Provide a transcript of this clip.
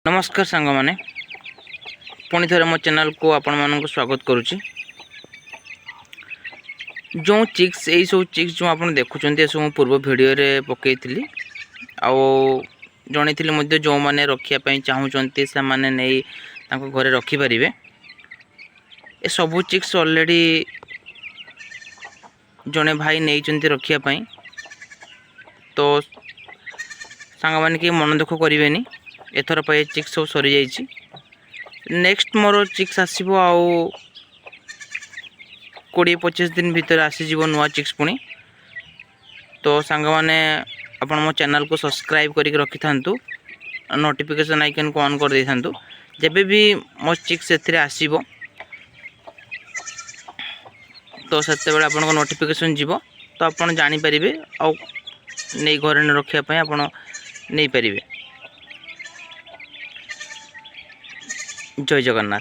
नमस्कार सांग मैंने पुणी थे मो चैनल को आपण मानक स्वागत करुच्ची। जो चिक्स यही सब चिक्स जो आप देखुं सब पूर्व भिडियो रे पकई जनी जो मैंने रखापी चाहूँगी से मैंने नहीं घरे रखिपारे। ये सबू चिक्स ऑलरेडी जड़े भाई नहीं रखापी, तो सांग मैंने कि मन दुख करें। एथर पे चिक्स सब सरी जाइए। नेक्स्ट मोर चिक्स आसो आउ 20-25 दिन भीतर आसीज नुआ चिक्स पुणी। तो सांग मैंने आपण मो चैनल को सब्सक्राइब करके रखि थांतु, नोटिफिकेशन आइकन को ऑन कर दे थांतु। जेबे भी मो चिक्स एथिरे आसीबो तो सेते बेले आपन को नोटिफिकेशन जीवो, तो आपन जानि परिबे आ नै घरे न रखिया पय आपन नै परिबे। जय जगन्नाथ।